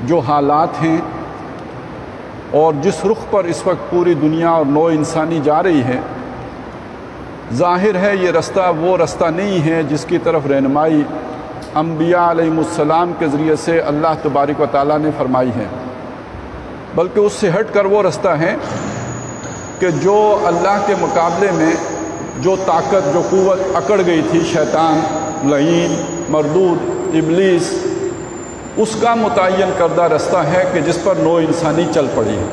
جو حالات ہیں اور جس رخ پر اس وقت پوری دنیا اور نوع انسانی جا رہی ہے، ظاہر ہے یہ رستہ وہ رستہ نہیں ہے جس کی طرف رہنمائی انبیاء علیہم السلام کے ذریعے سے اللہ تبارک و تعالیٰ نے فرمائی ہے، بلکہ اس سے ہٹ کر وہ رستہ ہے کہ جو اللہ کے مقابلے میں جو طاقت جو قوت اکڑ گئی تھی، شیطان، لعین، مردود، ابلیس، اس کا متعین کردہ رستہ ہے کہ جس پر نوع انسانی چل پڑی ہے۔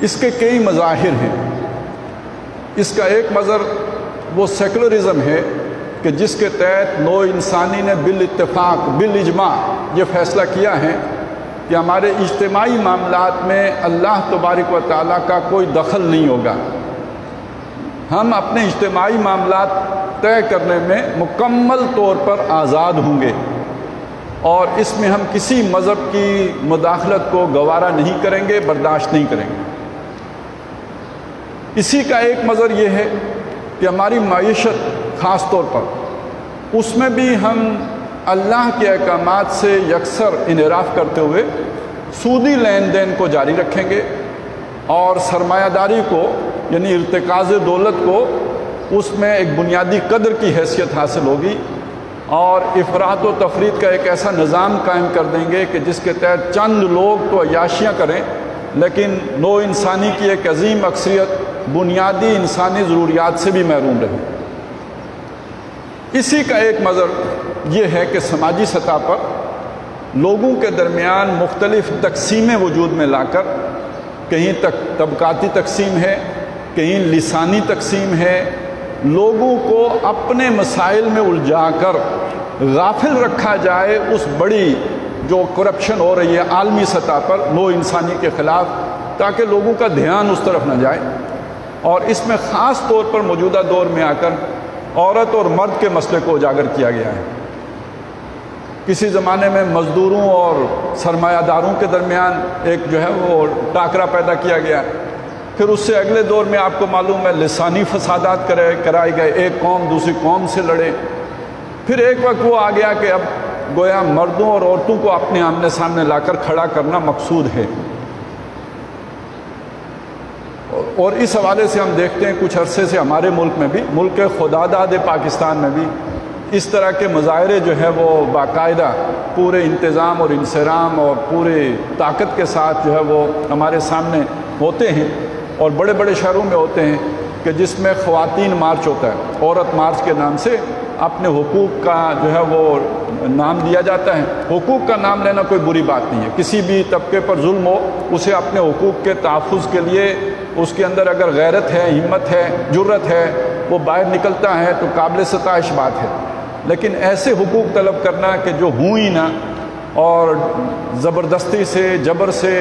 اس کے کئی مظاہر ہیں۔ اس کا ایک مظہر وہ سیکولرزم ہے کہ جس کے تحت نوع انسانی نے بالاتفاق، بالاجماع یہ فیصلہ کیا ہے کہ ہمارے اجتماعی معاملات میں اللہ تبارک و تعالیٰ کا کوئی دخل نہیں ہوگا، ہم اپنے اجتماعی معاملات طے کرنے میں مکمل طور پر آزاد ہوں گے، اور اس میں ہم کسی مذہب کی مداخلت کو گوارا نہیں کریں گے، برداشت نہیں کریں گے۔ اسی کا ایک مظہر یہ ہے کہ ہماری معیشت خاص طور پر اس میں بھی ہم اللہ کے احکامات سے یکسر انحراف کرتے ہوئے سودی لین دین کو جاری رکھیں گے، اور سرمایہ داری کو یعنی ارتکاز دولت کو اس میں ایک بنیادی قدر کی حیثیت حاصل ہوگی، اور افراط و تفریط کا ایک ایسا نظام قائم کر دیں گے کہ جس کے تحت چند لوگ تو عیاشیاں کریں لیکن نوع انسانی کی ایک عظیم اکثریت بنیادی انسانی ضروریات سے بھی محروم رہے۔ اسی کا ایک مظہر یہ ہے کہ سماجی سطح پر لوگوں کے درمیان مختلف تقسیمیں وجود میں لا کر، کہیں تک طبقاتی تقسیم ہے، کہیں لسانی تقسیم ہے، لوگوں کو اپنے مسائل میں الجھا کر غافل رکھا جائے اس بڑی جو کرپشن ہو رہی ہے عالمی سطح پر نوع انسانی کے خلاف، تاکہ لوگوں کا دھیان اس طرف نہ جائے۔ اور اس میں خاص طور پر موجودہ دور میں آ کر عورت اور مرد کے مسئلے کو اجاگر کیا گیا ہے۔ کسی زمانے میں مزدوروں اور سرمایہ داروں کے درمیان ایک جو ہے وہ ٹاکرا پیدا کیا گیا، پھر اس سے اگلے دور میں آپ کو معلوم ہے لسانی فسادات کرائے گئے، ایک قوم دوسری قوم سے لڑے، پھر ایک وقت وہ آ گیا کہ اب گویا مردوں اور عورتوں کو اپنے آمنے سامنے لا کر کھڑا کرنا مقصود ہے۔ اور اس حوالے سے ہم دیکھتے ہیں کچھ عرصے سے ہمارے ملک میں بھی، ملک خدا داد پاکستان میں بھی اس طرح کے مظاہرے جو ہے وہ باقاعدہ پورے انتظام اور انصرام اور پورے طاقت کے ساتھ جو ہے وہ ہمارے سامنے ہوتے ہیں، اور بڑے بڑے شہروں میں ہوتے ہیں کہ جس میں خواتین مارچ ہوتا ہے، عورت مارچ کے نام سے اپنے حقوق کا جو ہے وہ نام دیا جاتا ہے۔ حقوق کا نام لینا کوئی بری بات نہیں ہے، کسی بھی طبقے پر ظلم ہو اسے اپنے حقوق کے تحفظ کے لیے اس کے اندر اگر غیرت ہے، ہمت ہے، جرت ہے، وہ باہر نکلتا ہے تو قابل ستائش بات ہے، لیکن ایسے حقوق طلب کرنا کہ جو ہوں ہی نہ، اور زبردستی سے، جبر سے،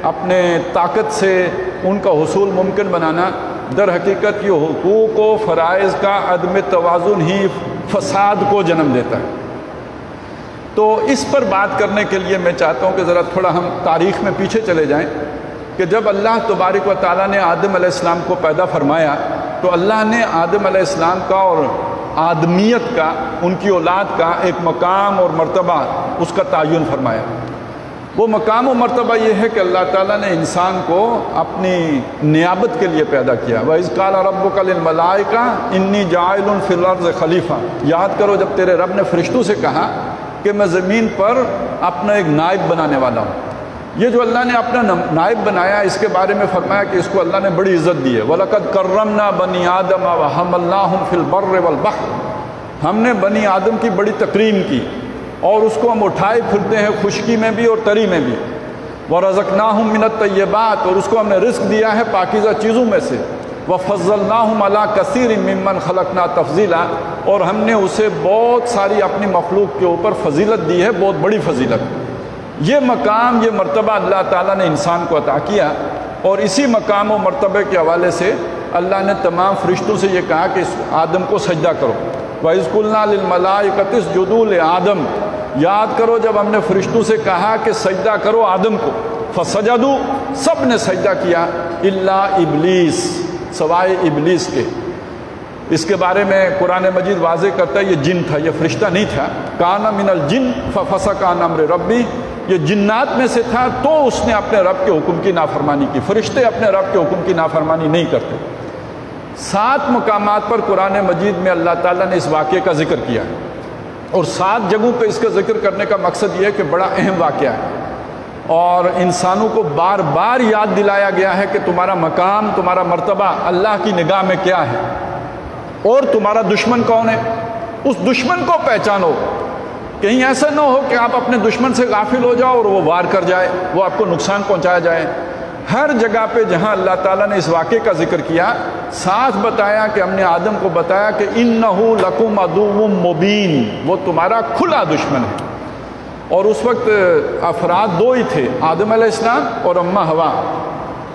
اپنے طاقت سے ان کا حصول ممکن بنانا، در حقیقت یہ حقوق و فرائض کا عدم توازن ہی فساد کو جنم دیتا ہے۔ تو اس پر بات کرنے کے لیے میں چاہتا ہوں کہ ذرا تھوڑا ہم تاریخ میں پیچھے چلے جائیں کہ جب اللہ تبارک و تعالیٰ نے آدم علیہ السلام کو پیدا فرمایا تو اللہ نے آدم علیہ السلام کا اور آدمیت کا، ان کی اولاد کا ایک مقام اور مرتبہ اس کا تعین فرمایا۔ وہ مقام و مرتبہ یہ ہے کہ اللہ تعالیٰ نے انسان کو اپنی نیابت کے لیے پیدا کیا۔ وَإِذْ قَالَ رَبُّكَ لِلْمَلَائِكَةِ إِنِّي جَاعِلٌ فِي الْأَرْضِ خَلِيفَةً، یاد کرو جب تیرے رب نے فرشتوں سے کہا کہ میں زمین پر اپنا ایک نائب بنانے والا ہوں۔ یہ جو اللہ نے اپنا نائب بنایا، اس کے بارے میں فرمایا کہ اس کو اللہ نے بڑی عزت دی ہے۔ وَلَقَدْ كَرَّمْنَا بَنِي آدَمَ وَحَمَلْنَاهُمْ فِي الْبَرِّ وَالْبَحْرِ، ہم نے بنی آدم کی بڑی تکریم کی اور اس کو ہم اٹھائے پھرتے ہیں خشکی میں بھی اور تری میں بھی۔ وَرَزَقْنَاهُمْ مِنَ الطَّيِّبَاتِ، اور اس کو ہم نے رزق دیا ہے پاکیزہ چیزوں میں سے۔ وَفَضَّلْنَاهُمْ عَلَىٰ كَثِيرٍ مِّمَّنْ خَلَقْنَا تَفْضِيلًا، اور ہم نے اسے بہت ساری اپنی مخلوق کے اوپر فضیلت دی ہے، بہت بڑی فضیلت۔ یہ مقام، یہ مرتبہ اللہ تعالیٰ نے انسان کو عطا کیا، اور اسی مقام و مرتبے کے حوالے سے اللہ نے تمام فرشتوں سے یہ کہا کہ اس آدم کو سجدہ کرو۔ وَإِذْ قُلْنَا لِلْمَلَائِكَةِ اسْجُدُوا لِآدَمَ، یاد کرو جب ہم نے فرشتوں سے کہا کہ سجدہ کرو آدم کو، فَسَجَدُوا، سب نے سجدہ کیا، إِلَّا إِبْلِيسَ، سوائے ابلیس کے۔ اس کے بارے میں قرآن مجید واضح کرتا ہے یہ جن تھا، یہ فرشتہ نہیں تھا۔ کان من الجن ففسق عن امر ربی، یہ جنات میں سے تھا تو اس نے اپنے رب کے حکم کی نافرمانی کی۔ فرشتے اپنے رب کے حکم کی نافرمانی نہیں کرتے۔ 7 مقامات پر قرآن مجید میں اللہ تعالیٰ نے اس واقعے کا ذکر کیا ہے، اور 7 جگہوں پہ اس کا ذکر کرنے کا مقصد یہ ہے کہ بڑا اہم واقعہ ہے، اور انسانوں کو بار بار یاد دلایا گیا ہے کہ تمہارا مقام، تمہارا مرتبہ اللہ کی نگاہ میں کیا ہے، اور تمہارا دشمن کون ہے، اس دشمن کو پہچانو۔ کہیں ایسا نہ ہو کہ آپ اپنے دشمن سے غافل ہو جاؤ اور وہ وار کر جائے، وہ آپ کو نقصان پہنچایا جائے۔ ہر جگہ پہ جہاں اللہ تعالیٰ نے اس واقعے کا ذکر کیا، ساتھ بتایا کہ ہم نے آدم کو بتایا کہ اِنَّهُ لَكُمْ عَدُوٌّ مُّبِينٌ، وہ تمہارا کھلا دشمن ہے۔ اور اس وقت افراد 2 ہی تھے، آدم علیہ السلام اور اماں حوا۔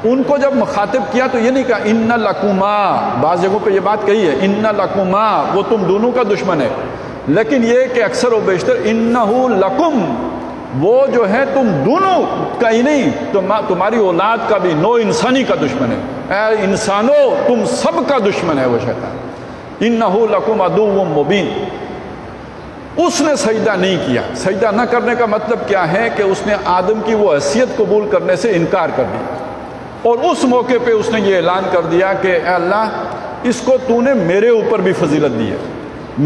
ان کو جب مخاطب کیا تو یہ نہیں کہا اِنَّ لَكُمَا، بعض جگہوں پہ یہ بات کہی ہے اِنَّ لَكُمَا، وہ تم دونوں کا دشمن ہے، لیکن یہ کہ اکثر و بیشتر اِنَّهُ لَكُمْ، وہ جو ہے تم دونوں کا ہی نہیں، تمہاری اولاد کا بھی، نو انسانی کا دشمن ہے۔ اے انسانوں، تم سب کا دشمن ہے وہ شیطان۔ اِنَّهُ لَكُمْ عَدُوٌّ مُّبِينٌ۔ اس نے سجدہ نہیں کیا۔ سجدہ نہ کرنے کا مطلب کیا ہے کہ اس نے آدم کی وہ حیثیت قبول کرنے سے انکار کر دیا، اور اس موقع پہ اس نے یہ اعلان کر دیا کہ اے اللہ، اس کو تو نے میرے اوپر بھی فضیلت دی ہے،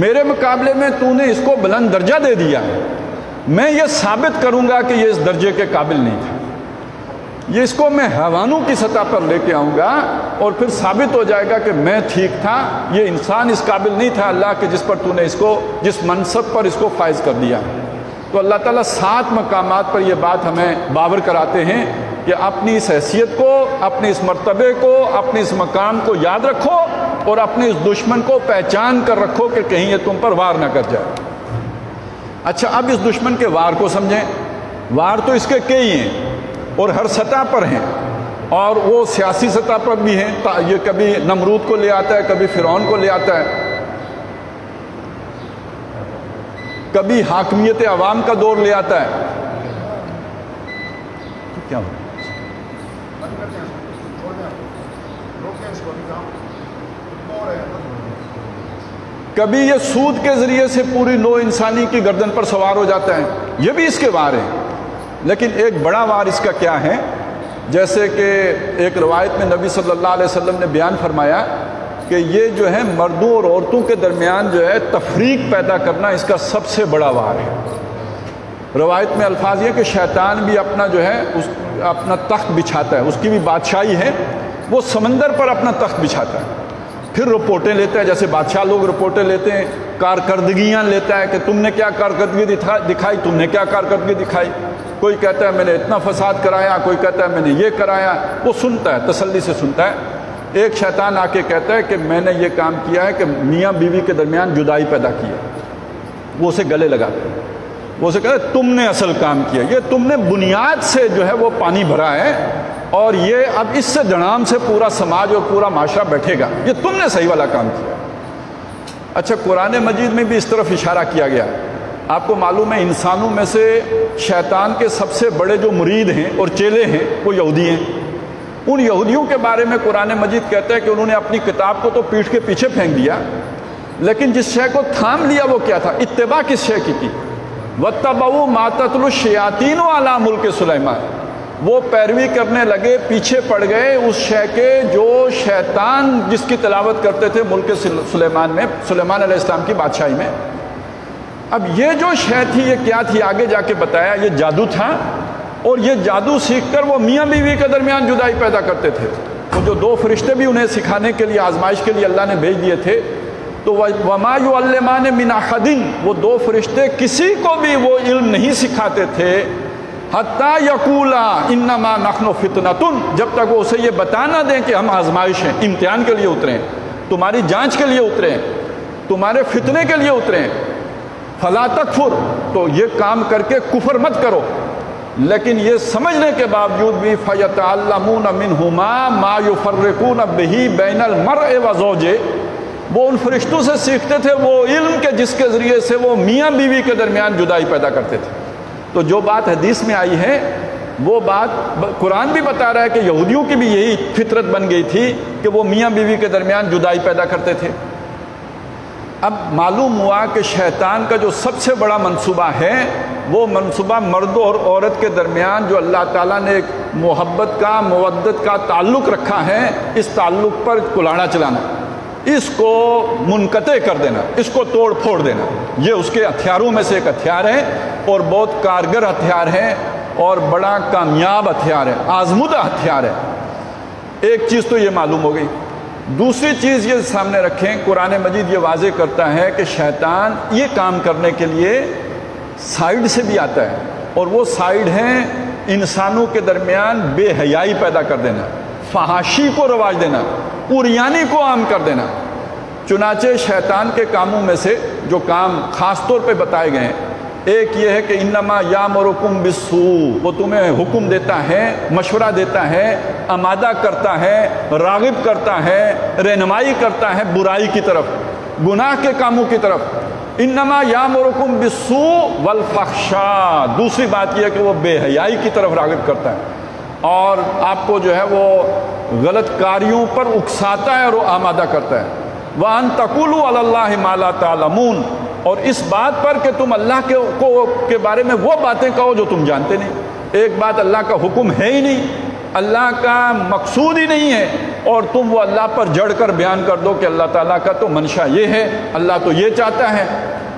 میرے مقابلے میں تو نے اس کو بلند درجہ دے دیا ہے، میں یہ ثابت کروں گا کہ یہ اس درجے کے قابل نہیں تھا، یہ اس کو میں حیوانوں کی سطح پر لے کے آؤں گا، اور پھر ثابت ہو جائے گا کہ میں ٹھیک تھا، یہ انسان اس قابل نہیں تھا اللہ کہ جس پر تو نے اس کو، جس منصب پر اس کو فائز کر دیا۔ تو اللہ تعالیٰ 7 مقامات پر یہ بات ہمیں باور کراتے ہیں کہ اپنی اس حیثیت کو، اپنے اس مرتبے کو، اپنے اس مقام کو یاد رکھو، اور اپنے اس دشمن کو پہچان کر رکھو کہ کہیں یہ تم پر وار نہ کر جائے۔ اچھا، اب اس دشمن کے وار کو سمجھیں۔ وار تو اس کے کئی ہیں اور ہر سطح پر ہیں، اور وہ سیاسی سطح پر بھی ہیں، یہ کبھی نمرود کو لے آتا ہے، کبھی فرعون کو لے آتا ہے، کبھی حاکمیت عوام کا دور لے آتا ہے۔ کیا ہو؟ کبھی یہ سود کے ذریعے سے پوری نو انسانی کی گردن پر سوار ہو جاتا ہے، یہ بھی اس کے وار ہیں۔ لیکن ایک بڑا وار اس کا کیا ہے، جیسے کہ ایک روایت میں نبی صلی اللہ علیہ وسلم نے بیان فرمایا کہ یہ جو ہے مردوں اور عورتوں کے درمیان جو ہے تفریق پیدا کرنا اس کا سب سے بڑا وار ہے۔ روایت میں الفاظ یہ کہ شیطان بھی اپنا جو ہے اپنا تخت بچھاتا ہے، اس کی بھی بادشاہی ہے، وہ سمندر پر اپنا تخت بچھاتا ہے، پھر رپورٹیں لیتا ہے، جیسے بادشاہ لوگ رپورٹیں لیتے ہیں، کارکردگیاں لیتا ہے کہ تم نے کیا کارکردگی دکھائی، تم نے کیا کارکردگی دکھائی۔ کوئی کہتا ہے میں نے اتنا فساد کرایا، کوئی کہتا ہے میں نے یہ کرایا، وہ سنتا ہے، تسلی سے سنتا ہے۔ ایک شیطان آ کے کہتا ہے کہ میں نے یہ کام کیا ہے کہ میاں بیوی کے درمیان جدائی پیدا کی ہے، وہ اسے گلے لگاتا ہے، وہ اسے کہتا ہے تم نے اصل کام کیا، یہ تم نے بنیاد سے جو ہے وہ پانی بھرا ہے، اور یہ اب اس سے جڑام سے پورا سماج اور پورا معاشرہ بیٹھے گا، یہ تم نے صحیح والا کام کیا۔ اچھا، قرآن مجید میں بھی اس طرف اشارہ کیا گیا۔ آپ کو معلوم ہے انسانوں میں سے شیطان کے سب سے بڑے جو مرید ہیں اور چیلے ہیں وہ یہودی ہیں۔ ان یہودیوں کے بارے میں قرآن مجید کہتا ہے کہ انہوں نے اپنی کتاب کو تو پیٹھ کے پیچھے پھینک دیا، لیکن جس شے کو تھام لیا وہ کیا تھا؟ اتباع کس شے کی تھی؟ وَاتَّبَعُوا مَا تَتْلُو الشَّيَاطِينُ عَلَىٰ مُلْكِ سُلَيْمَانَ، وہ پیروی کرنے لگے، پیچھے پڑ گئے اس شے کے جو شیطان جس کی تلاوت کرتے تھے ملک سلیمان میں، سلیمان علیہ السلام کی بادشاہی میں۔ اب یہ جو شے تھی یہ کیا تھی؟ آگے جا کے بتایا یہ جادو تھا، اور یہ جادو سیکھ کر وہ میاں بیوی کے درمیان جدائی پیدا کرتے تھے۔ وہ جو 2 فرشتے بھی انہیں سکھانے کے لیے، آزمائش کے لیے اللہ نے بھیج دیے تھے، تو وَمَا يُعَلِّمَانِ مِنْ أَحَدٍ، وہ 2 فرشتے کسی کو بھی وہ علم نہیں سکھاتے تھے، حَتَّى يَقُولَا إِنَّمَا نَحْنُ فِتْنَةٌ، جب تک وہ اسے یہ بتا نہ دیں کہ ہم آزمائش ہیں، امتحان کے لیے اترے ہیں، تمہاری جانچ کے لیے اترے ہیں، تمہارے فتنے کے لیے اترے ہیں۔ فَلَا تَكْفُرْ، تو یہ کام کر کے کفر مت کرو، لیکن یہ سمجھنے کے باوجود بھی فَيَتَعَلَّمُونَ مِنْهُمَا مَا يُفَرِّقُونَ بِهِ بَيْنَ الْمَرْءِ وَزَوْجِهِ، وہ ان فرشتوں سے سیکھتے تھے وہ علم کے جس کے ذریعے سے وہ میاں بیوی کے درمیان جدائی پیدا کرتے تھے۔ تو جو بات حدیث میں آئی ہے وہ بات قرآن بھی بتا رہا ہے کہ یہودیوں کی بھی یہی فطرت بن گئی تھی کہ وہ میاں بیوی کے درمیان جدائی پیدا کرتے تھے۔ اب معلوم ہوا کہ شیطان کا جو سب سے بڑا منصوبہ ہے وہ منصوبہ مرد اور عورت کے درمیان جو اللہ تعالیٰ نے ایک محبت کا مودت کا تعلق رکھا ہے، اس تعلق پر کلاڑا چلانا، اس کو منقطع کر دینا، اس کو توڑ پھوڑ دینا، یہ اس کے ہتھیاروں میں سے ایک ہتھیار ہے اور بہت کارگر ہتھیار ہے اور بڑا کامیاب ہتھیار ہے، آزمودہ ہتھیار ہے۔ ایک چیز تو یہ معلوم ہو گئی۔ دوسری چیز یہ سامنے رکھیں، قرآن مجید یہ واضح کرتا ہے کہ شیطان یہ کام کرنے کے لیے سائیڈ سے بھی آتا ہے، اور وہ سائیڈ ہیں انسانوں کے درمیان بے حیائی پیدا کر دینا، فحاشی کو رواج دینا، عریانی کو عام کر دینا۔ چنانچہ شیطان کے کاموں میں سے جو کام خاص طور پہ بتائے گئے ہیں، ایک یہ ہے کہ انما یامرکم بالسوء، وہ تمہیں حکم دیتا ہے، مشورہ دیتا ہے، آمادہ کرتا ہے، راغب کرتا ہے، رہنمائی کرتا ہے برائی کی طرف، گناہ کے کاموں کی طرف۔ انما یامرکم بالسوء والفحشاء، دوسری بات یہ ہے کہ وہ بے حیائی کی طرف راغب کرتا ہے اور آپ کو جو ہے وہ غلط کاریوں پر اکساتا ہے اور وہ آمادہ کرتا ہے۔ وَأَن تَقُولُوا عَلَى اللَّهِ مَا لَا تَعْلَمُونَ، اور اس بات پر کہ تم اللہ کے بارے میں وہ باتیں کہو جو تم جانتے نہیں۔ ایک بات اللہ کا حکم ہے ہی نہیں، اللہ کا مقصود ہی نہیں ہے، اور تم وہ اللہ پر جڑ کر بیان کر دو کہ اللہ تعالیٰ کا تو منشا یہ ہے، اللہ تو یہ چاہتا ہے۔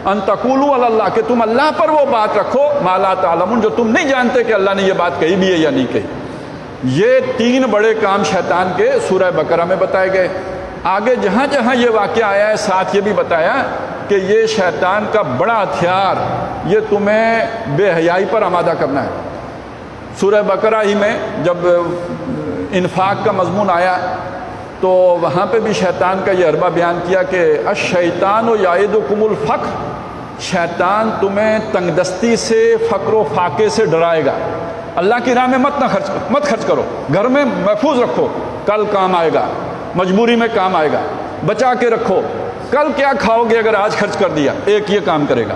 ان تقولوا علی اللہ، کہ تم اللہ پر وہ بات رکھو ما لا تعلمون، جو تم نہیں جانتے کہ اللہ نے یہ بات کہی بھی ہے یا نہیں کہی۔ یہ تین بڑے کام شیطان کے سورہ بقرہ میں بتائے گئے۔ آگے جہاں جہاں یہ واقعہ آیا ہے ساتھ یہ بھی بتایا کہ یہ شیطان کا بڑا ہتھیار، یہ تمہیں بے حیائی پر آمادہ کرنا ہے۔ سورہ بقرہ ہی میں جب انفاق کا مضمون آیا تو وہاں پہ بھی شیطان کا یہ حربہ بیان کیا کہ الشیطان یعدکم الفقر، شیطان تمہیں تنگ دستی سے، فقر و فاقے سے ڈرائے گا۔ اللہ کی راہ میں مت خرچ کرو، گھر میں محفوظ رکھو، کل کام آئے گا، مجبوری میں کام آئے گا، بچا کے رکھو، کل کیا کھاؤ گے اگر آج خرچ کر دیا۔ ایک یہ کام کرے گا،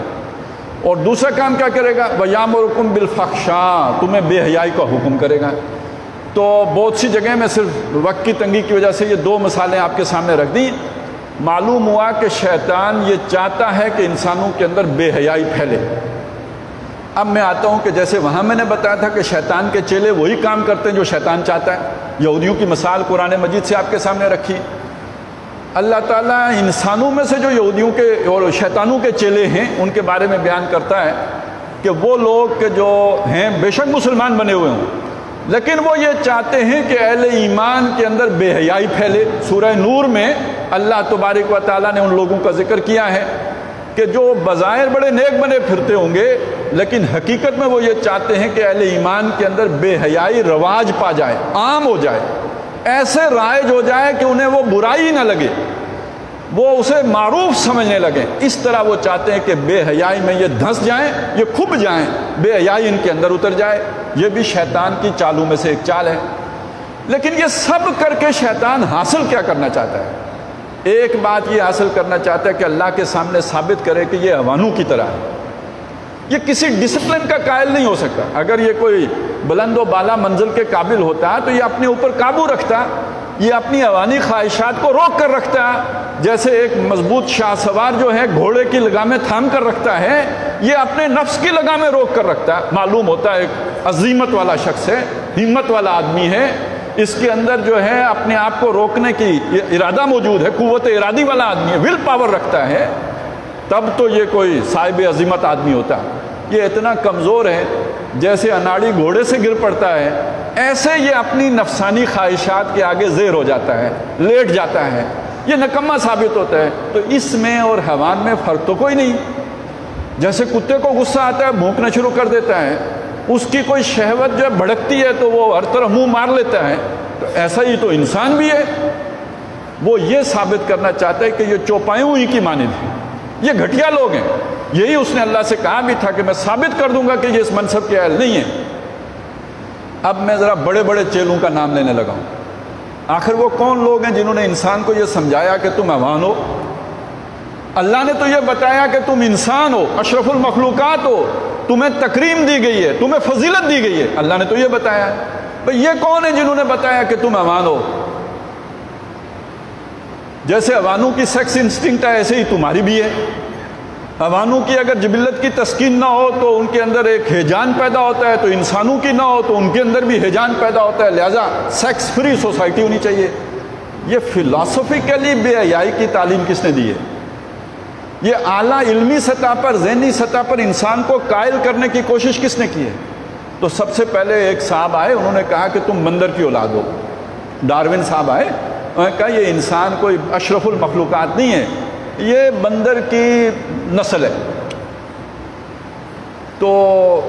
اور دوسرا کام کیا کرے گا؟ وَيَأْمُرُكُم بِالْفَحْشَاءِ، تمہیں بے حیائی کا حکم کرے گا۔ تو بہت سی جگہ میں صرف وقت کی تنگی کی وجہ سے یہ دو مثالیں آپ کے سامنے رکھ دیں۔ معلوم ہوا کہ شیطان یہ چاہتا ہے کہ انسانوں کے اندر بے حیائی پھیلے۔ اب میں آتا ہوں کہ جیسے وہاں میں نے بتایا تھا کہ شیطان کے چیلے وہی کام کرتے ہیں جو شیطان چاہتا ہے، یہودیوں کی مثال قرآن مجید سے آپ کے سامنے رکھی۔ اللہ تعالیٰ انسانوں میں سے جو یہودیوں کے اور شیطانوں کے چیلے ہیں ان کے بارے میں بیان کرتا ہے کہ وہ لوگ کہ جو ہیں بے شک مسلمان بنے ہوئے ہوں، لیکن وہ یہ چاہتے ہیں کہ اہل ایمان کے اندر بے حیائی پھیلے۔ سورہ نور میں اللہ تبارک و تعالیٰ نے ان لوگوں کا ذکر کیا ہے کہ جو بظاہر بڑے نیک بنے پھرتے ہوں گے، لیکن حقیقت میں وہ یہ چاہتے ہیں کہ اہل ایمان کے اندر بے حیائی رواج پا جائے، عام ہو جائے، ایسے رائج ہو جائے کہ انہیں وہ برائی نہ لگے، وہ اسے معروف سمجھنے لگیں۔ اس طرح وہ چاہتے ہیں کہ بے حیائی میں یہ دھنس جائیں، یہ کھپ جائیں، بے حیائی ان کے اندر اتر جائے۔ یہ بھی شیطان کی چالوں میں سے ایک چال ہے۔ لیکن یہ سب کر کے شیطان حاصل کیا کرنا چاہتا ہے؟ ایک بات یہ حاصل کرنا چاہتا ہے کہ اللہ کے سامنے ثابت کرے کہ یہ حیوانوں کی طرح ہے، یہ کسی ڈسپلن کا قائل نہیں ہو سکتا۔ اگر یہ کوئی بلند و بالا منزل کے قابل ہوتا ہے تو یہ اپنے اوپر قابو رکھتا، یہ اپنی حیوانی خواہشات کو روک کر رکھتا ہے، جیسے ایک مضبوط شاہ سوار جو ہے گھوڑے کی لگامیں تھام کر رکھتا ہے، یہ اپنے نفس کی لگامیں روک کر رکھتا ہے۔ معلوم ہوتا ہے ایک عظیمت والا شخص ہے، ہمت والا آدمی ہے، اس کے اندر جو ہے اپنے آپ کو روکنے کی ارادہ موجود ہے، قوت ارادی والا آدمی ہے، ول پاور رکھتا ہے، تب تو یہ کوئی صاحب عظمت آدمی ہوتا ہے۔ یہ اتنا کمزور ہے جیسے اناڑی گھوڑے سے گر پڑتا ہے، ایسے یہ اپنی نفسانی خواہشات کے آگے زیر ہو جاتا ہے، لیٹ جاتا ہے، یہ نکمہ ثابت ہوتا ہے۔ تو اس میں اور حیوان میں فرق تو کوئی نہیں۔ جیسے کتے کو غصہ آتا ہے بھونکنا شروع کر دیتا ہے، اس کی کوئی شہوت جو بھڑکتی ہے تو وہ ہر طرف منہ مار لیتا ہے، تو ایسا ہی تو انسان بھی ہے۔ وہ یہ ثابت کرنا چاہتا ہے کہ یہ چوپایوں ہی کی مانند ہیں، یہ گھٹیا لوگ ہیں۔ یہی اس نے اللہ سے کہا بھی تھا کہ میں ثابت کر دوں گا کہ یہ اس منصب کے اہل نہیں ہیں۔ اب میں ذرا بڑے بڑے چیلوں کا نام لینے لگا ہوں۔ آخر وہ کون لوگ ہیں جنہوں نے انسان کو یہ سمجھایا کہ تم حیوان ہو؟ اللہ نے تو یہ بتایا کہ تم انسان ہو، اشرف المخلوقات ہو، تمہیں تکریم دی گئی ہے، تمہیں فضیلت دی گئی ہے، اللہ نے تو یہ بتایا ہے۔ بھئی یہ کون ہے جنہوں نے بتایا کہ تم حیوان ہو؟ جیسے حیوانوں کی سیکس انسٹنکٹ ہے ایسے ہی تمہاری بھی ہے. حیوانوں کی اگر جبلت کی تسکین نہ ہو تو ان کے اندر ایک ہیجان پیدا ہوتا ہے، تو انسانوں کی نہ ہو تو ان کے اندر بھی ہیجان پیدا ہوتا ہے. لہٰذا سیکس فری سوسائٹی ہونی چاہیے. یہ فلاسفیکلی بے حیائی کی تعلیم کس نے دی ہے؟ یہ اعلیٰ علمی سطح پر، ذہنی سطح پر انسان کو قائل کرنے کی کوشش کس نے کی ہے؟ تو سب سے پہلے ایک صاحب آئے، انہوں نے کہا کہ تم بندر کی اولاد ہو. ڈارون صاحب آئے، انہوں نے کہا یہ انسان کوئی اشرف المخلوقات نہیں ہے، یہ بندر کی نسل ہے. تو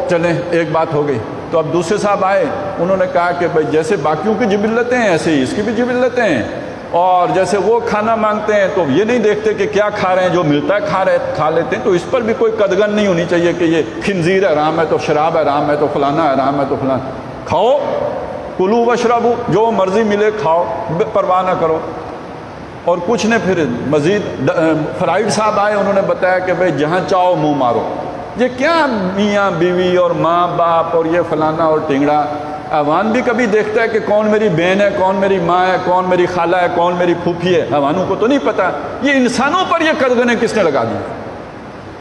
چلیں ایک بات ہو گئی. تو اب دوسرے صاحب آئے، انہوں نے کہا کہ بھائی جیسے باقیوں کی جبلتیں ہیں ایسے ہی اس کی بھی جبلتیں ہیں، اور جیسے وہ کھانا مانگتے ہیں تو یہ نہیں دیکھتے کہ کیا کھا رہے ہیں، جو ملتا ہے کھا لیتے ہیں. تو اس پر بھی کوئی قدغن نہیں ہونی چاہیے کہ یہ خنزیر حرام ہے تو شراب حرام ہے تو فلانا حرام ہے تو فلانا. کھاؤ، کلو وشربو، جو مرضی ملے کھاؤ، پرواہ نہ کرو. اور کچھ نے پھر مزید فرائڈ صاحب آئے، انہوں نے بتایا کہ بھئی جہاں چاہو منہ مارو. یہ کیا میاں بیوی اور ماں باپ اور یہ فلانا اور ٹنگڑا. حیوان بھی کبھی دیکھتا ہے کہ کون میری بہن ہے، کون میری ماں ہے، کون میری خالہ ہے، کون میری پھوپھی ہے. حیوانوں کو تو نہیں پتہ. یہ انسانوں پر یہ قدغنیں کس نے لگا دی؟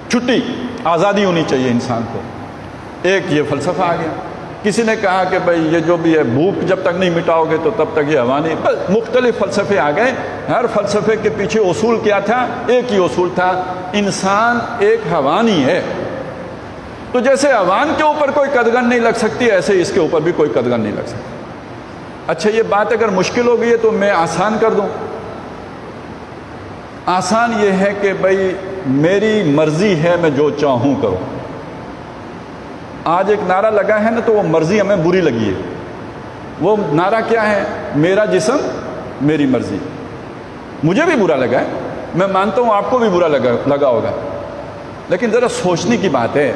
چھٹی، آزادی ہونی چاہیے انسان کو. ایک یہ فلسفہ آ گیا. کسی نے کہا کہ بھئی یہ جو بھی ہے بھوک جب تک نہیں مٹاؤ گے تو تب تک یہ حیوانی. مختلف فلسفے آ گئے. ہر فلسفے کے پیچھے اصول کیا تھا؟ ایک ہی اصول تھا، انسان ایک حیوانی ہے. تو جیسے حیوان کے اوپر کوئی قدغن نہیں لگ سکتی، ایسے اس کے اوپر بھی کوئی قدغن نہیں لگ سکتی. اچھا یہ بات اگر مشکل ہو گئی ہے تو میں آسان کر دوں. آسان یہ ہے کہ بھئی میری مرضی ہے، میں جو چاہوں کروں. آج ایک نعرہ لگا ہے نا تو وہ مرضی ہمیں بری لگی ہے. وہ نعرہ کیا ہے؟ میرا جسم میری مرضی. مجھے بھی برا لگا ہے، میں مانتا ہوں آپ کو بھی برا لگا ہوگا. لیکن ذرا سوچنے کی بات ہے.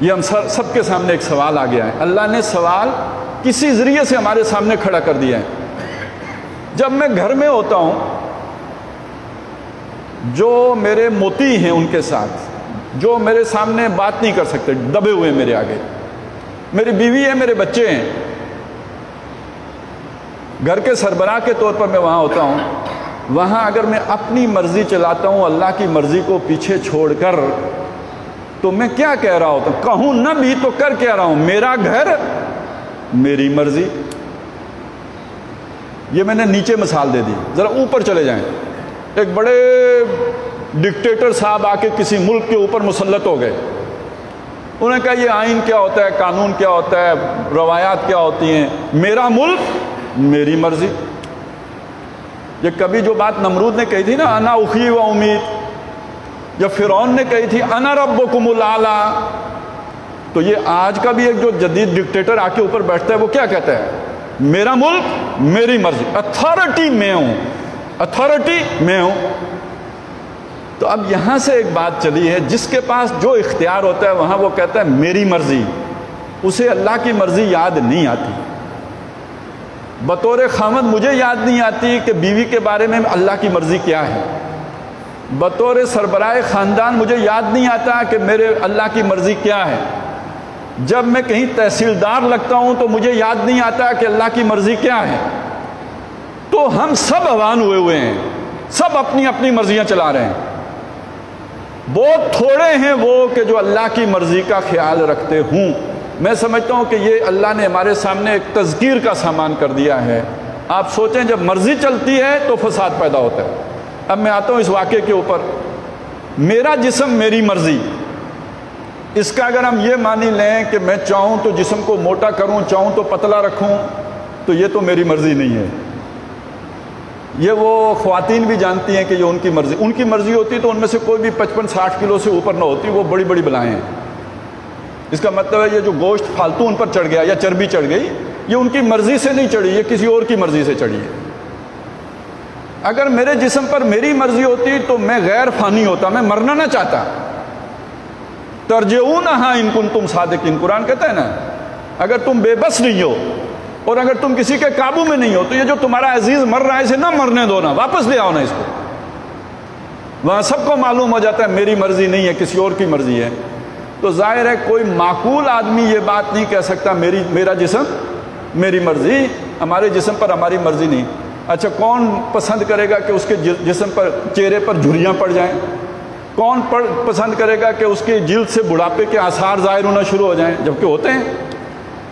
یہ ہم سب کے سامنے ایک سوال آ گیا ہے. اللہ نے سوال کسی ذریعے سے ہمارے سامنے کھڑا کر دیا ہے. جب میں گھر میں ہوتا ہوں، جو میرے موتی ہیں ان کے ساتھ، جو میرے سامنے بات نہیں کر سکتے، دبے ہوئے میرے آگے، میری بیوی ہے، میرے بچے ہیں، گھر کے سربراہ کے طور پر میں وہاں ہوتا ہوں. وہاں اگر میں اپنی مرضی چلاتا ہوں اللہ کی مرضی کو پیچھے چھوڑ کر، تو میں کیا کہہ رہا ہوتا ہوں؟ کہوں نہ بھی تو کر کہہ رہا ہوں میرا گھر میری مرضی. یہ میں نے نیچے مثال دے دی. ذرا اوپر چلے جائیں. ایک بڑے ڈکٹیٹر صاحب آ کے کسی ملک کے اوپر مسلط ہو گئے. انہوں نے کہا یہ آئین کیا ہوتا ہے، قانون کیا ہوتا ہے، روایات کیا ہوتی ہیں، میرا ملک میری مرضی. یہ کبھی جو بات نمرود نے کہی تھی نا، انا اخی و امید، جب فرعون نے کہی تھی انا ربکم الاعلی، تو یہ آج کا بھی ایک جو جدید ڈکٹیٹر آ کے اوپر بیٹھتا ہے وہ کیا کہتا ہے؟ میرا ملک میری مرضی، اتھارٹی میں ہوں، اتھارٹی میں ہوں. تو اب یہاں سے ایک بات چلی ہے، جس کے پاس جو اختیار ہوتا ہے وہاں وہ کہتا ہے میری مرضی. اسے اللہ کی مرضی یاد نہیں آتی. بطور خامد مجھے یاد نہیں آتی کہ بیوی کے بارے میں اللہ کی مرضی کیا ہے. بطور سربراہ خاندان مجھے یاد نہیں آتا کہ میرے اللہ کی مرضی کیا ہے. جب میں کہیں تحصیلدار لگتا ہوں تو مجھے یاد نہیں آتا کہ اللہ کی مرضی کیا ہے. تو ہم سب حیوان ہوئے ہیں، سب اپنی اپنی مرضیاں چلا رہے ہیں. بہت تھوڑے ہیں وہ کہ جو اللہ کی مرضی کا خیال رکھتے ہوں. میں سمجھتا ہوں کہ یہ اللہ نے ہمارے سامنے ایک تذکیر کا سامان کر دیا ہے. آپ سوچیں جب مرضی چلتی ہے تو فساد پیدا ہوتا ہے. اب میں آتا ہوں اس واقعے کے اوپر. میرا جسم میری مرضی، اس کا اگر ہم یہ مانی لیں کہ میں چاہوں تو جسم کو موٹا کروں، چاہوں تو پتلا رکھوں، تو یہ تو میری مرضی نہیں ہے. یہ وہ خواتین بھی جانتی ہیں کہ یہ ان کی مرضی ہوتی تو ان میں سے کوئی بھی 55-60 کلو سے اوپر نہ ہوتی. وہ بڑی بڑی بلائیں ہیں. اس کا مطلب ہے یہ جو گوشت فالتو ان پر چڑھ گیا یا چربی چڑھ گئی، یہ ان کی مرضی سے نہیں چڑھی، یہ کسی اور کی مرضی سے چڑھی ہے. اگر میرے جسم پر میری مرضی ہوتی تو میں غیر فانی ہوتا، میں مرنا نہ چاہتا. ترجعونہا ان کنتم صادقین، قرآن کہتا ہے نا، اگر تم بے بس نہیں ہو اور اگر تم کسی کے قابو میں نہیں ہو تو یہ جو تمہارا عزیز مر رہا ہے اسے نہ مرنے دو، نا واپس لے آؤ نا اس کو. وہاں سب کو معلوم ہو جاتا ہے میری مرضی نہیں ہے، کسی اور کی مرضی ہے. تو ظاہر ہے کوئی معقول آدمی یہ بات نہیں کہہ سکتا میرا جسم میری مرضی. ہمارے جسم پر ہماری مرضی نہیں. اچھا کون پسند کرے گا کہ اس کے جسم پر چہرے پر جھریاں پڑ جائیں؟ کون پسند کرے گا کہ اس کی جلد سے بڑھاپے کے آثار ظاہر ہونا شروع ہو جائیں؟ جبکہ ہوتے ہیں۔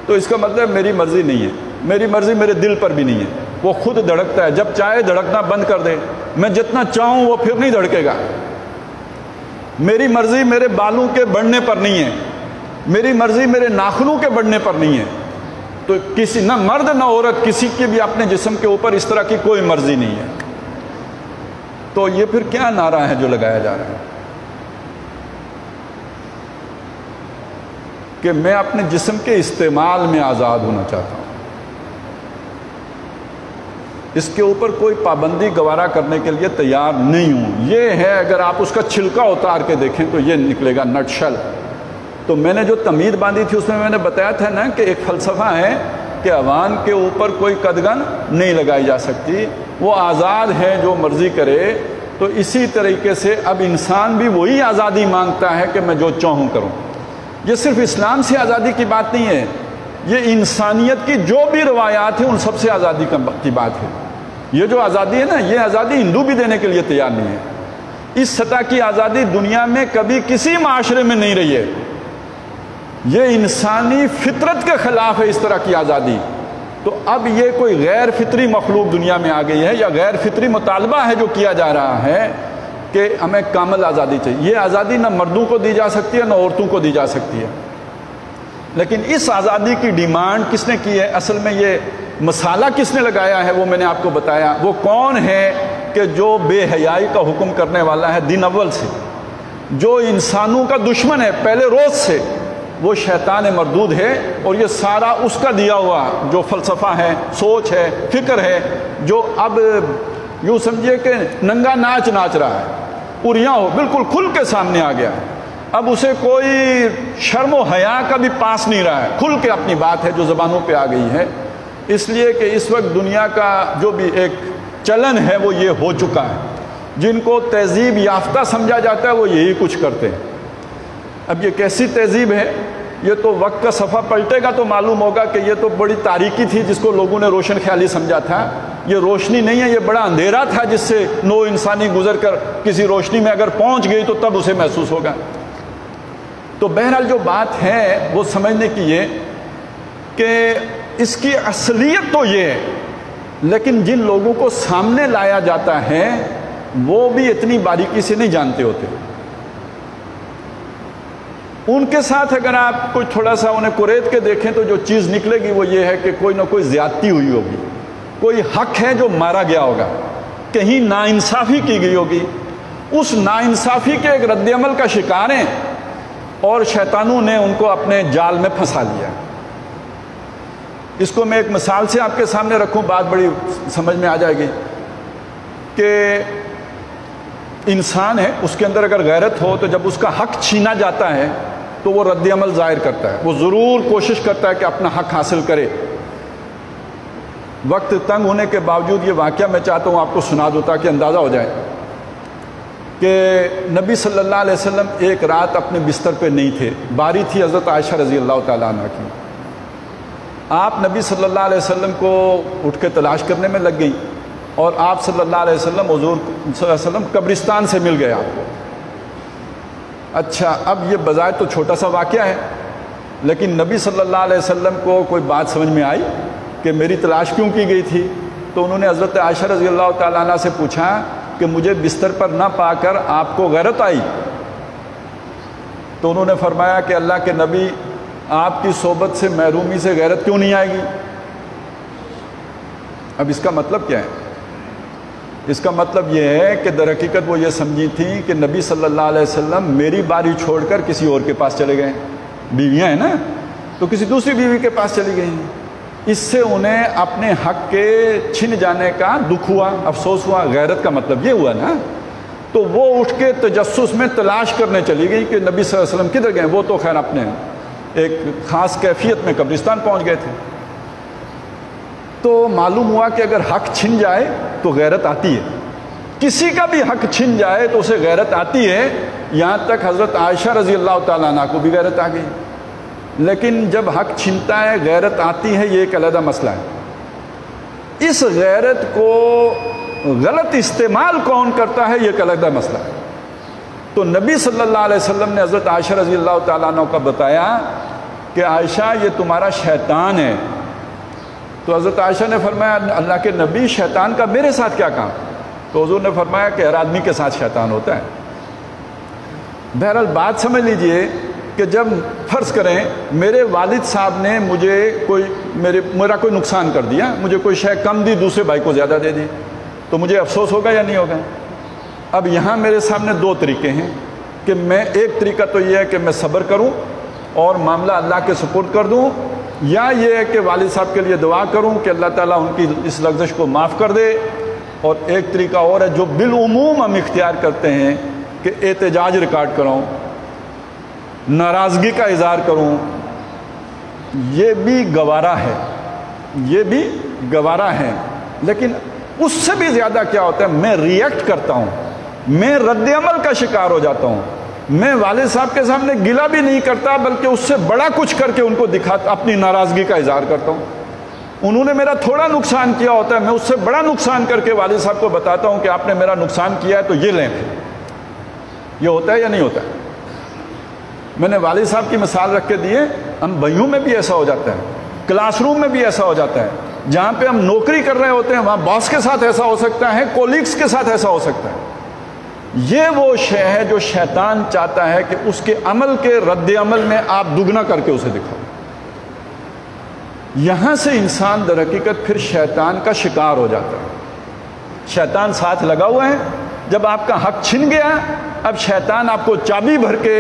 تو اس کا مطلب میری مرضی نہیں ہے، میری مرضی میرے دل پر بھی نہیں ہے، وہ خود دھڑکتا ہے، جب چاہے دھڑکنا بند کر دے، میں جتنا چاہوں وہ پھر نہیں دھڑکے گا۔ میری مرضی میرے بالوں کے بڑھنے پر نہیں ہے، میری مرضی میرے ناخنوں کے بڑھنے پر نہیں ہے۔ تو کسی نہ مرد نہ عورت کسی کی بھی اپنے جسم کے اوپر اس طرح کی کوئی مرضی نہیں ہے۔ تو یہ پھر کیا نعرہ ہے جو لگایا جا رہا ہے کہ میں اپنے جسم کے استعمال میں آزاد ہونا چاہتا ہوں؟ اس کے اوپر کوئی پابندی گوارا کرنے کے لیے تیار نہیں ہوں۔ یہ ہے، اگر آپ اس کا چھلکا اتار کے دیکھیں تو یہ نکلے گا نٹ شل۔ تو میں نے جو تمید باندھی تھی اس میں نے بتایا تھا نا کہ ایک فلسفہ ہے کہ عوام کے اوپر کوئی قدغن نہیں لگائی جا سکتی، وہ آزاد ہے جو مرضی کرے۔ تو اسی طریقے سے اب انسان بھی وہی آزادی مانگتا ہے کہ میں جو چاہوں کروں۔ یہ صرف اسلام سے آزادی کی بات نہیں ہے، یہ انسانیت کی جو بھی روایات ہیں ان سب سے آزادی کی بات ہے۔ یہ جو آزادی ہے نا، یہ آزادی ہندو بھی دینے کے لیے تیار نہیں ہے۔ اس سطح کی آزادی دنیا میں کبھی کسی معاشرے میں نہیں رہی ہے۔ یہ انسانی فطرت کے خلاف ہے اس طرح کی آزادی۔ تو اب یہ کوئی غیر فطری مخلوق دنیا میں آ گئی ہے، یا غیر فطری مطالبہ ہے جو کیا جا رہا ہے کہ ہمیں کامل آزادی چاہیے۔ یہ آزادی نہ مردوں کو دی جا سکتی ہے نہ عورتوں کو دی جا سکتی ہے۔ لیکن اس آزادی کی ڈیمانڈ کس نے کی ہے؟ اصل میں یہ مسالہ کس نے لگایا ہے وہ میں نے آپ کو بتایا۔ وہ کون ہے کہ جو بے حیائی کا حکم کرنے والا ہے دن اول سے، جو انسانوں کا دشمن ہے پہلے روز سے، وہ شیطان مردود ہے۔ اور یہ سارا اس کا دیا ہوا جو فلسفہ ہے، سوچ ہے، فکر ہے، جو اب یوں سمجھیے کہ ننگا ناچ رہا ہے، پوریاں ہو بالکل کھل کے سامنے آ گیا ہے۔ اب اسے کوئی شرم و حیا کا بھی پاس نہیں رہا ہے، کھل کے اپنی بات ہے جو زبانوں پہ آ گئی ہے۔ اس لیے کہ اس وقت دنیا کا جو بھی ایک چلن ہے وہ یہ ہو چکا ہے، جن کو تہذیب یافتہ سمجھا جاتا ہے وہ یہی کچھ کرتے ہیں۔ اب یہ کیسی تہذیب ہے؟ یہ تو وقت کا صفحہ پلٹے گا تو معلوم ہوگا کہ یہ تو بڑی تاریکی تھی جس کو لوگوں نے روشن خیالی سمجھا تھا۔ یہ روشنی نہیں ہے، یہ بڑا اندھیرا تھا جس سے نو انسانی گزر کر کسی روشنی میں اگر پہنچ گئی تو تب اسے محسوس ہوگا۔ تو بہرحال جو بات ہے وہ سمجھنے کی یہ کہ اس کی اصلیت تو یہ ہے، لیکن جن لوگوں کو سامنے لایا جاتا ہے وہ بھی اتنی باریکی سے نہیں جانتے ہوتے۔ ان کے ساتھ اگر آپ کوئی تھوڑا سا انہیں قریت کے دیکھیں تو جو چیز نکلے گی وہ یہ ہے کہ کوئی نہ کوئی زیادتی ہوئی ہوگی، کوئی حق ہے جو مارا گیا ہوگا، کہیں ناانصافی کی گئی ہوگی، اس ناانصافی کے ایک رد عمل کا شکار ہیں اور شیطانوں نے ان کو اپنے جال میں پھنسا لیا۔ اس کو میں ایک مثال سے آپ کے سامنے رکھوں، بات بڑی سمجھ میں آ جائے گی کہ انسان ہے، اس کے اندر اگر غیرت ہو تو جب اس کا حق چھینا جاتا ہے تو وہ رد عمل ظاہر کرتا ہے، وہ ضرور کوشش کرتا ہے کہ اپنا حق حاصل کرے۔ وقت تنگ ہونے کے باوجود یہ واقعہ میں چاہتا ہوں آپ کو سنا دوں تاکہ اندازہ ہو جائے کہ نبی صلی اللہ علیہ وسلم ایک رات اپنے بستر پہ نہیں تھے، باری تھی حضرت عائشہ رضی اللہ تعالیٰ عنہ کی۔ آپ نبی صلی اللہ علیہ وسلم کو اٹھ کے تلاش کرنے میں لگ گئیں اور آپ صلی اللہ علیہ وسلم حضور صلی اللہ علیہ وسلم قبرستان سے مل گئے آپ کو۔ اچھا، اب یہ بظاہر تو چھوٹا سا واقعہ ہے، لیکن نبی صلی اللہ علیہ وسلم کو کوئی بات سمجھ میں آئی کہ میری تلاش کیوں کی گئی تھی، تو انہوں نے حضرت عائشہ رضی اللہ تعالیٰ عنہ سے پوچھا کہ مجھے بستر پر نہ پا کر آپ کو غیرت آئی؟ تو انہوں نے فرمایا کہ اللہ کے نبی، آپ کی صحبت سے محرومی سے غیرت کیوں نہیں آئے گی؟ اب اس کا مطلب کیا ہے؟ اس کا مطلب یہ ہے کہ در حقیقت وہ یہ سمجھی تھیں کہ نبی صلی اللہ علیہ وسلم میری باری چھوڑ کر کسی اور کے پاس چلے گئے، بیویاں ہیں نا، تو کسی دوسری بیوی کے پاس چلی گئی ہیں۔ اس سے انہیں اپنے حق کے چھن جانے کا دکھ ہوا، افسوس ہوا۔ غیرت کا مطلب یہ ہوا نا۔ تو وہ اٹھ کے تجسس میں تلاش کرنے چلی گئی کہ نبی صلی اللہ علیہ وسلم کدھر گئے۔ وہ تو خیر اپنے ایک خاص کیفیت میں قبرستان پہنچ گئے تھے۔ تو معلوم ہوا کہ اگر حق چھن جائے تو غیرت آتی ہے، کسی کا بھی حق چھن جائے تو اسے غیرت آتی ہے۔ یہاں تک حضرت عائشہ رضی اللہ تعالیٰ عنہ کو بھی غیرت آ گئی۔ لیکن جب حق چھنتا ہے غیرت آتی ہے، یہ ایک علیحدہ مسئلہ ہے۔ اس غیرت کو غلط استعمال کون کرتا ہے یہ ایک علیحدہ مسئلہ ہے۔ تو نبی صلی اللہ علیہ وسلم نے حضرت عائشہ رضی اللہ تعالیٰ عنہ کا بتایا کہ عائشہ یہ تمہارا شیطان ہے۔ تو حضرت عائشہ نے فرمایا اللہ کے نبی شیطان کا میرے ساتھ کیا کام؟ تو حضور نے فرمایا کہ ہر آدمی کے ساتھ شیطان ہوتا ہے۔ بہرحال بات سمجھ لیجئے کہ جب فرض کریں میرے والد صاحب نے مجھے میرا کوئی نقصان کر دیا، مجھے کوئی شے کم دی، دوسرے بھائی کو زیادہ دے دی، تو مجھے افسوس ہوگا یا نہیں ہوگا؟ اب یہاں میرے سامنے دو طریقے ہیں کہ میں ایک طریقہ تو یہ ہے کہ میں صبر کروں اور معاملہ اللہ کے سپرد کر دوں، یا یہ ہے کہ والد صاحب کے لیے دعا کروں کہ اللہ تعالیٰ ان کی اس لغزش کو معاف کر دے، اور ایک طریقہ اور ہے جو بالعموم ہم اختیار کرتے ہیں کہ احتجاج ریکارڈ کراؤں، ناراضگی کا اظہار کروں۔ یہ بھی گوارا ہے، یہ بھی گوارا ہے، لیکن اس سے بھی زیادہ کیا ہوتا ہے میں ریئیکٹ کرتا ہوں، میں رد عمل کا شکار ہو جاتا ہوں، میں والد صاحب کے سامنے گلہ بھی نہیں کرتا بلکہ اس سے بڑا کچھ کر کے ان کو دکھاتا، اپنی ناراضگی کا اظہار کرتا ہوں۔ انہوں نے میرا تھوڑا نقصان کیا ہوتا ہے، میں اس سے بڑا نقصان کر کے والد صاحب کو بتاتا ہوں کہ آپ نے میرا نقصان کیا ہے تو یہ لیں۔ یہ ہوتا ہے یا نہیں ہوتا ہے؟ میں نے والد صاحب کی مثال رکھ کے دیے، ہم بھائیوں میں بھی ایسا ہو جاتا ہے، کلاس روم میں بھی ایسا ہو جاتا ہے، جہاں پہ ہم نوکری کر رہے ہوتے ہیں وہاں باس کے ساتھ ایسا ہو سکتا ہے، کولیگز کے ساتھ ایسا ہو سکتا ہے۔ یہ وہ شے ہے جو شیطان چاہتا ہے کہ اس کے عمل کے رد عمل میں آپ دگنا کر کے اسے دکھاؤ۔ یہاں سے انسان در حقیقت پھر شیطان کا شکار ہو جاتا ہے، شیطان ساتھ لگا ہوا ہے۔ جب آپ کا حق چھن گیا اب شیطان آپ کو چابی بھر کے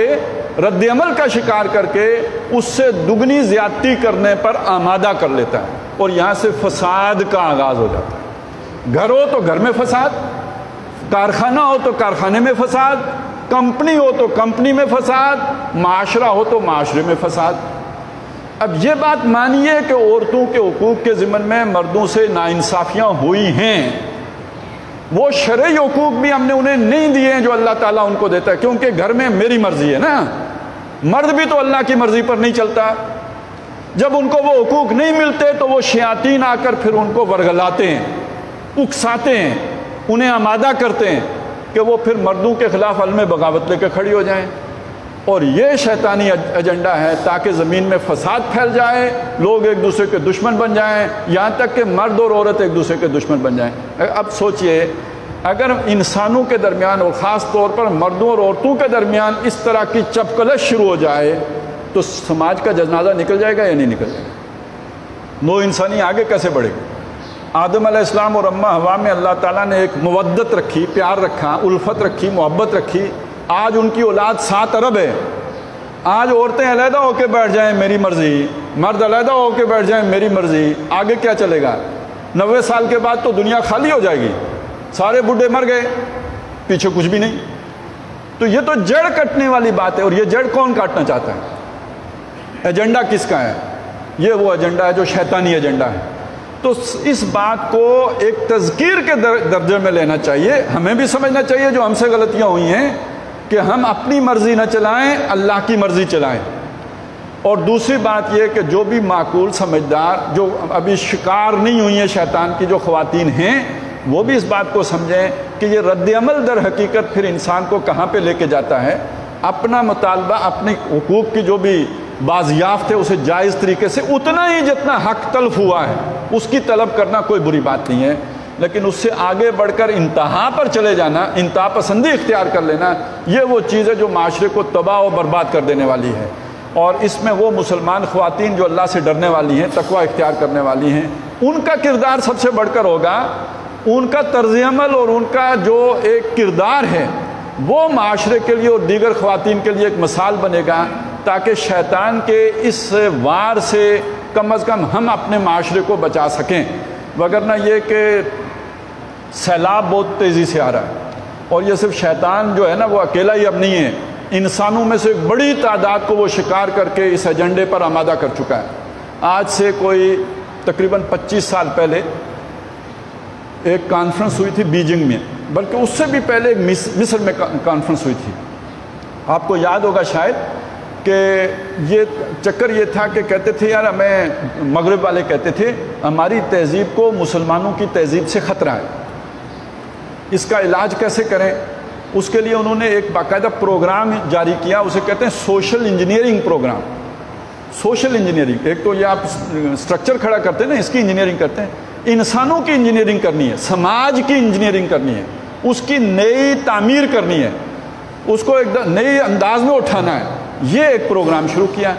رد عمل کا شکار کر کے اس سے دگنی زیادتی کرنے پر آمادہ کر لیتا ہے، اور یہاں سے فساد کا آغاز ہو جاتا ہے۔ گھر ہو تو گھر میں فساد، کارخانہ ہو تو کارخانے میں فساد، کمپنی ہو تو کمپنی میں فساد، معاشرہ ہو تو معاشرے میں فساد۔ اب یہ بات مانیے کہ عورتوں کے حقوق کے ضمن میں مردوں سے ناانصافیاں ہوئی ہیں، وہ شرعی حقوق بھی ہم نے انہیں نہیں دیے ہیں جو اللہ تعالیٰ ان کو دیتا ہے، کیونکہ گھر میں میری مرضی ہے نا، مرد بھی تو اللہ کی مرضی پر نہیں چلتا۔ جب ان کو وہ حقوق نہیں ملتے تو وہ شیاطین آ کر پھر ان کو ورگلاتے ہیں، اکساتے ہیں، انہیں آمادہ کرتے ہیں کہ وہ پھر مردوں کے خلاف علم بغاوت لے کے کھڑی ہو جائیں، اور یہ شیطانی ایجنڈا ہے تاکہ زمین میں فساد پھیل جائے، لوگ ایک دوسرے کے دشمن بن جائیں، یہاں تک کہ مرد اور عورت ایک دوسرے کے دشمن بن جائیں۔ اب سوچئے اگر انسانوں کے درمیان اور خاص طور پر مردوں اور عورتوں کے درمیان اس طرح کی چپکلش شروع ہو جائے تو سماج کا جنازہ نکل جائے گا یا نہیں نکل جائے گا؟ نو انسانی آگے کیسے بڑھے گی؟ آدم علیہ السلام اور اماں حوا میں اللہ تعالیٰ نے ایک مودت رکھی، پیار رکھا، الفت رکھی، محبت رکھی۔ آج ان کی اولاد 7 ارب ہے۔ آج عورتیں علیحدہ ہو کے بیٹھ جائیں میری مرضی، مرد علیحدہ ہو کے بیٹھ جائیں میری مرضی، آگے کیا چلے گا؟ 90 سال کے بعد تو دنیا خالی ہو جائے گی، سارے بڈھے مر گئے، پیچھے کچھ بھی نہیں۔ تو یہ تو جڑ کٹنے والی بات ہے، اور یہ جڑ کون کاٹنا چاہتا ہے؟ ایجنڈا کس کا ہے؟ یہ وہ ایجنڈا ہے جو شیطانی ایجنڈا ہے۔ تو اس بات کو ایک تذکیر کے درجے میں لینا چاہیے، ہمیں بھی سمجھنا چاہیے جو ہم سے غلطیاں ہوئی ہیں کہ ہم اپنی مرضی نہ چلائیں، اللہ کی مرضی چلائیں۔ اور دوسری بات یہ کہ جو بھی معقول سمجھدار جو ابھی شکار نہیں ہوئی ہیں شیطان کی جو خواتین ہیں، وہ بھی اس بات کو سمجھیں کہ یہ رد عمل در حقیقت پھر انسان کو کہاں پہ لے کے جاتا ہے؟ اپنا مطالبہ، اپنے حقوق کی جو بھی بازیافت ہے اسے جائز طریقے سے اتنا ہی جتنا حق تلف ہوا ہے اس کی طلب کرنا کوئی بری بات نہیں ہے، لیکن اس سے آگے بڑھ کر انتہا پر چلے جانا، انتہا پسندی اختیار کر لینا، یہ وہ چیز ہے جو معاشرے کو تباہ و برباد کر دینے والی ہے۔ اور اس میں وہ مسلمان خواتین جو اللہ سے ڈرنے والی ہیں، تقوی اختیار کرنے والی ہیں، ان کا کردار سب سے بڑھ کر ہوگا، ان کا طرز عمل اور ان کا جو ایک کردار ہے وہ معاشرے کے لیے اور دیگر خواتین کے لیے ایک مثال بنے گا، تاکہ شیطان کے اس وار سے کم از کم ہم اپنے معاشرے کو بچا سکیں۔ وگرنہ یہ کہ سیلاب بہت تیزی سے آ رہا ہے، اور یہ صرف شیطان جو ہے نا وہ اکیلا ہی اب نہیں ہے، انسانوں میں سے ایک بڑی تعداد کو وہ شکار کر کے اس ایجنڈے پر آمادہ کر چکا ہے۔ آج سے کوئی تقریباً 25 سال پہلے ایک کانفرنس ہوئی تھی بیجنگ میں، بلکہ اس سے بھی پہلے ایک مصر میں کانفرنس ہوئی تھی، آپ کو یاد ہوگا شاید، کہ یہ چکر یہ تھا کہ کہتے تھے یار ہمیں، مغرب والے کہتے تھے ہماری تہذیب کو مسلمانوں کی تہذیب سے خطرہ ہے، اس کا علاج کیسے کریں؟ اس کے لیے انہوں نے ایک باقاعدہ پروگرام جاری کیا، اسے کہتے ہیں social engineering program. Social engineering, ایک تو یہ آپ سٹرکچر کھڑا کرتے ہیں نا، اس کی انجینئرنگ کرتے ہیں، انسانوں کی انجینئرنگ کرنی ہے، سماج کی انجینئرنگ کرنی ہے، اس کی نئی تعمیر کرنی ہے، اس کو ایک نئے انداز میں اٹھانا ہے۔ یہ ایک پروگرام شروع کیا۔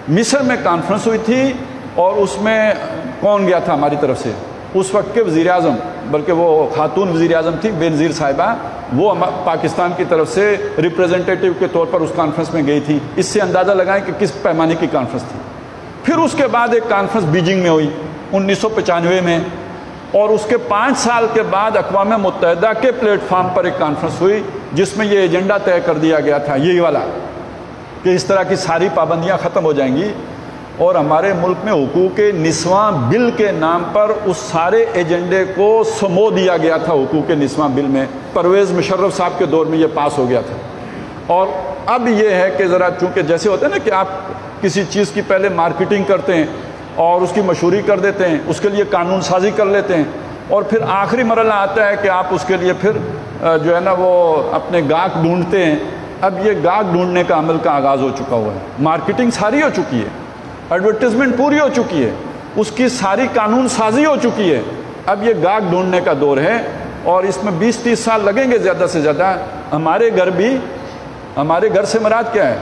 مصر میں کانفرنس ہوئی تھی اور اس میں کون گیا تھا ہماری طرف سے؟ اس وقت کے وزیر اعظم، بلکہ وہ خاتون وزیر اعظم تھی بینظیر صاحبہ، وہ پاکستان کی طرف سے ریپریزنٹیٹیو کے طور پر اس کانفرنس میں گئی تھی۔ اس سے اندازہ لگائیں کہ کس پیمانے کی کانفرنس تھی۔ پھر اس کے بعد ایک کانفرنس بیجنگ میں ہوئی 1995 میں، اور اس کے 5 سال کے بعد اقوام متحدہ کے پلیٹ فارم پر ایک کانفرنس ہوئی جس میں یہ ایجنڈا طے کر دیا گیا تھا، یہی والا، کہ اس طرح کی ساری پابندیاں ختم ہو جائیں گی، اور ہمارے ملک میں حقوق نسواں بل کے نام پر اس سارے ایجنڈے کو سمو دیا گیا تھا۔ حقوق نسواں بل میں پرویز مشرف صاحب کے دور میں یہ پاس ہو گیا تھا۔ اور اب یہ ہے کہ ذرا چونکہ جیسے ہوتا ہے نا کہ آپ کسی چیز کی پہلے مارکیٹنگ کرتے ہیں اور اس کی مشہوری کر دیتے ہیں، اس کے لیے قانون سازی کر لیتے ہیں، اور پھر آخری مرحلہ آتا ہے کہ آپ اس کے لیے پھر جو ہے نا وہ اپنے گاہک ڈھونڈتے ہیں۔ اب یہ گاہک ڈھونڈنے کا عمل کا آغاز ہو چکا ہوا ہے، مارکیٹنگ ساری ہو چکی ہے، ایڈورٹیزمنٹ پوری ہو چکی ہے، اس کی ساری قانون سازی ہو چکی ہے، اب یہ گاہک ڈھونڈنے کا دور ہے، اور اس میں 20-30 سال لگیں گے زیادہ سے زیادہ۔ ہمارے گھر سے مراد کیا ہے؟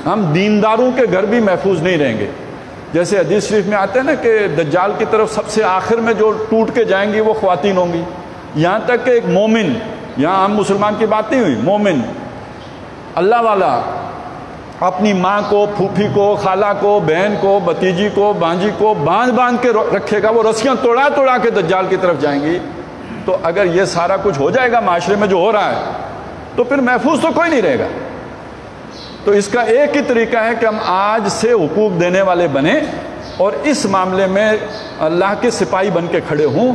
ہم دینداروں کے گھر بھی محفوظ نہیں رہیں گے۔ جیسے حدیث شریف میں آتا ہے نا کہ دجال کی طرف سب سے آخر میں جو ٹوٹ کے جائیں گی وہ خواتین ہوں گی، یہاں تک کہ ایک مومن، یہاں ہم مسلمان کی بات نہیں ہوئی، مومن اللہ والا اپنی ماں کو، پھوپھی کو، خالہ کو، بہن کو، بھتیجی کو، بانجی کو باندھ کے رکھے گا، وہ رسیاں توڑا کے دجال کی طرف جائیں گی۔ تو اگر یہ سارا کچھ ہو جائے گا معاشرے میں جو ہو رہا ہے، تو پھر محفوظ تو کوئی نہیں رہے گا۔ تو اس کا ایک ہی طریقہ ہے کہ ہم آج سے حقوق دینے والے بنیں اور اس معاملے میں اللہ کے سپاہی بن کے کھڑے ہوں،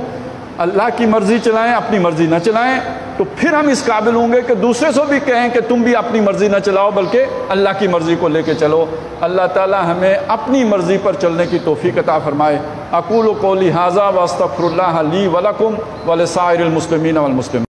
اللہ کی مرضی چلائیں، اپنی مرضی نہ چلائیں، تو پھر ہم اس قابل ہوں گے کہ دوسرے سے بھی کہیں کہ تم بھی اپنی مرضی نہ چلاؤ بلکہ اللہ کی مرضی کو لے کے چلو۔ اللہ تعالی ہمیں اپنی مرضی پر چلنے کی توفیق عطا فرمائے۔ اقول قولی ھذا واستغفر اللہ لی ولکم ولسائر المسلمین والمسلمات۔